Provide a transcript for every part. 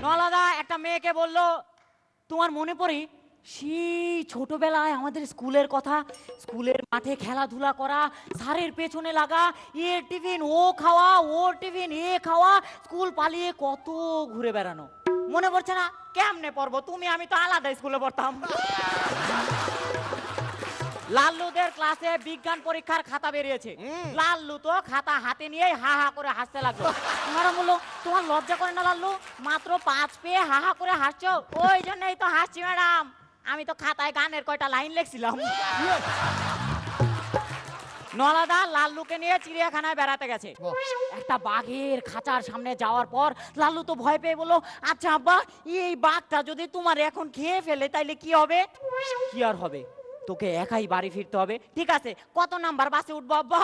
নলাদা একটা মেয়েকে বলল, তোমার মনে পড়ে সেই ছোটবেলায় আমাদের স্কুলের কথা, স্কুলের মাঠে খেলাধুলা করা, স্যারের পেছনে লাগা, এর টিফিন ও খাওয়া, ওর টিফিন এ খাওয়া, স্কুল পালিয়ে কত ঘুরে বেড়ানো, মনে পড়ছে না? কেমনে পড়বো, তুমি আমি তো আলাদা স্কুলে পড়তাম। লাল্লুদের ক্লাসে বিজ্ঞান পরীক্ষার খাতা বেরিয়েছে। লাল্লু তো খাতা হাতে নিয়ে হা হা করে হাসতে লাগলো। তোমার বললো, তোমার লজ্জা করে না লাল্লু? মাত্র 5 পেয়ে হা হা করে হাসছো? ওই জন্যই তো হাসছি ম্যাডাম, আমি তো খাতায় গানের কয়টা লাইন লিখছিলাম। নলাদা লাল্লুকে নিয়ে চিড়িয়াখানায় বেড়াতে গেছে। একটা বাঘের খাঁচার সামনে যাওয়ার পর লাল্লু তো ভয় পেয়ে বললো, আচ্ছা আব্বা, এই বাঘটা যদি তোমার এখন খেয়ে ফেলে তাইলে কি হবে? কি আর হবে, তোকে একাই বাড়ি ফিরতে হবে। ঠিক আছে, কত নাম্বার বাসে উঠবো আব্বা?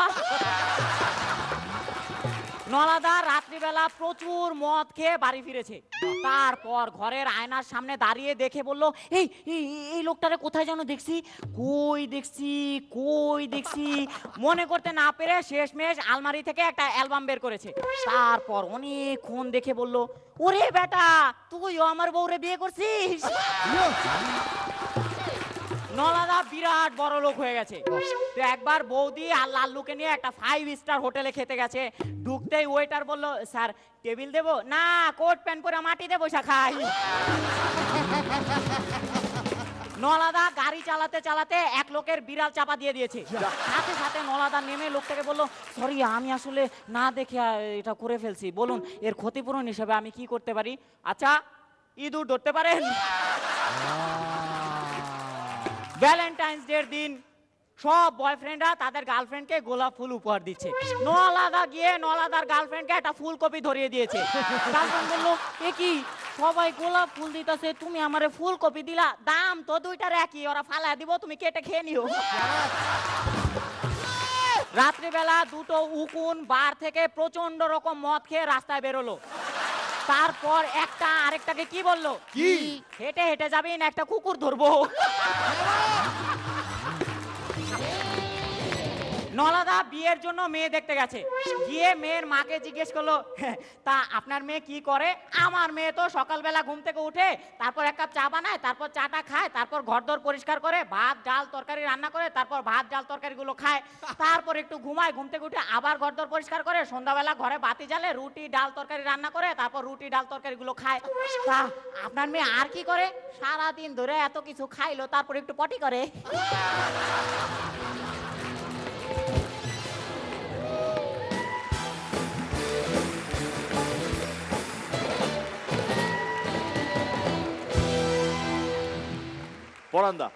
নলাদা রাত্রিবেলা প্রচুর মদ খেয়ে বাড়ি ফিরেছে। তারপর ঘরের আয়নার সামনে দাঁড়িয়ে দেখে বলল, এই এই লোকটারে কোথায় যেন দেখছি, কই দেখছি। মনে করতে না পেরে শেষমেশ আলমারি থেকে একটা অ্যালবাম বের করেছে। তারপর অনেকক্ষণ দেখে বলল, ওরে বেটা, তুইও আমার বউরে বিয়ে করছিস? নলাদা বিরাট বড় লোক হয়ে গেছে। তো একবার বৌদি আর লাল্লুকে নিয়ে একটা 5 স্টার হোটেলে খেতে গেছে। ঢুকতেই ওয়েটার বলল, স্যার টেবিল দেবো? না, কোট প্যান্ট পরে মাটিতে বসে খাই। নলাদা গাড়ি চালাতে চালাতে এক লোকের বিড়াল চাপা দিয়ে দিয়েছে। সাথে সাথে নলাদা নেমে লোকটাকে বলল, সরি, আমি আসলে না দেখে এটা করে ফেলছি, বলুন এর ক্ষতিপূরণ হিসেবে আমি কি করতে পারি? আচ্ছা, ইঁদুর ধরতে পারেন? ভ্যালেন্টাইন্স ডের দিন সব বয়ফ্রেন্ডরা তাদের গার্লফ্রেন্ডকে গোলাপ ফুল উপহার দিচ্ছে। নলাদা গিয়ে নলাদার গার্লফ্রেন্ডকে একটা ফুলকপি ধরিয়ে দিয়েছে। গার্লফ্রেন্ড বললো, এ কি, সবাই গোলাপ ফুল দিতেছে, তুমি আমারে ফুলকপি দিলা? দাম তো দুইটার একই, ওরা ফালা দিব, তুমি কেটে খেয়ে নিও। রাত্রিবেলা দুটো উকুন বার থেকে প্রচন্ড রকম মদ খেয়ে রাস্তায় বেরোলো। তারপর একটা আরেকটাকে কি বললো, কি হেঁটে হেঁটে যাবেন, একটা কুকুর ধরবো। নলাদা বিয়ের জন্য মেয়ে দেখতে গেছে। গিয়ে মেয়ের মাকে জিজ্ঞেস করলো, তা আপনার মেয়ে কি করে? আমার মেয়ে তো সকালবেলা ঘুম থেকে উঠে তারপর এক কাপ চা বানায়, তারপর চাটা খায়, তারপর ঘরদোর পরিষ্কার করে, ভাত ডাল তরকারি রান্না করে, তারপর ভাত ডাল তরকারিগুলো খায়, তারপর একটু ঘুমায়, ঘুম থেকে উঠে আবার ঘরদোর পরিষ্কার করে, সন্ধ্যাবেলা ঘরে বাতি জ্বালে, রুটি ডাল তরকারি রান্না করে, তারপর রুটি ডাল তরকারিগুলো খায়। তা আপনার মেয়ে আর কি করে? সারাদিন ধরে এত কিছু খাইলো, তারপর একটু পটি করে। পরান্দা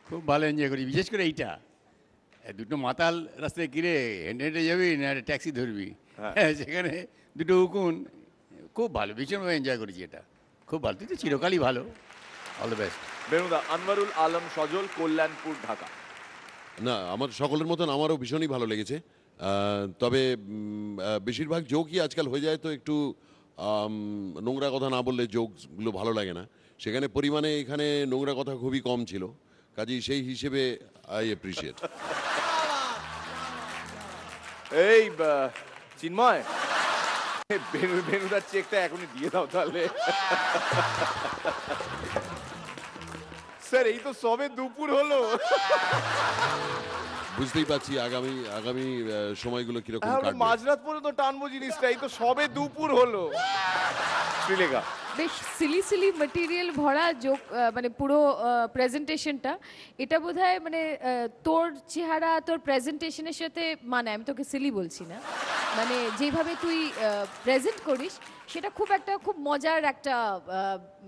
খুব ভালো এনজয় করি, বিশেষ করে এইটা, দুটো মাতাল রাস্তায় কিরে হেঁটে হেঁটে যাবি না ট্যাক্সি ধরবি, সেখানে দুটো উকুন, খুব ভালো, ভীষণভাবে এনজয় করেছি এটা, খুব ভালো। তুই তো চিরকালই ভালো, অল দ্য বেস্ট। বেনুদা, আনওয়ারুল আলম সজল, কল্যাণপুর, ঢাকা। না, আমার সকলের মতন আমারও ভীষণই ভালো লেগেছে। তবে বেশিরভাগ জোকই আজকাল হয়ে যায় তো একটু নোংরা কথা না বললে জোকগুলো ভালো লাগে না, সেখানে পরিমাণে এখানে নোংরা কথা খুবই কম ছিল, কাজেই সেই হিসেবে আই অ্যাপ্রিসিয়েট। এই চিন্ময়, বেনুদার চেকটা এখনই দিয়ে দাও তাহলে। স্যার এই তো সবে দুপুর হলো। বুঝতেই পারছি আগামী সময়গুলো কিরকম কাটবে। মাঝরাত পর্যন্ত টানবো জিনিসটা, এই তো সবে দুপুর হলো। শ্রীলেখা, বেশ সিলি ম্যাটেরিয়াল ভরা জোক, মানে পুরো প্রেজেন্টেশনটা, এটা বোধহয় মানে তোর চেহারা তোর প্রেজেন্টেশনের সাথে মানায়। আমি তোকে সিলি বলছি না, মানে যেভাবে তুই প্রেজেন্ট করিস সেটা খুব মজার একটা,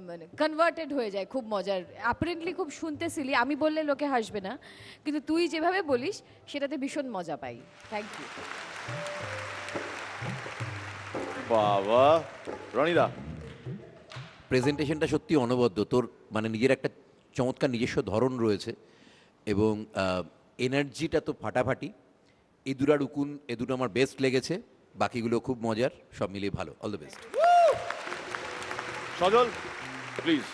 মানে কনভার্টেড হয়ে যায়, খুব মজার। অ্যাপারেন্টলি খুব শুনতে সিলি, আমি বললে লোকে হাসবে না, কিন্তু তুই যেভাবে বলিস সেটাতে ভীষণ মজা পাই। Thank you. বাবা। রনিদা, প্রেজেন্টেশনটা সত্যি অনবদ্য, তোর মানে নিজের একটা চমৎকার নিজস্ব ধরন রয়েছে এবং এনার্জিটা তো ফাটাফাটি। এই দুটার উকুন, এ দুটো আমার বেস্ট লেগেছে, বাকিগুলো খুব মজার, সব মিলিয়ে ভালো। All the best. Sajal please.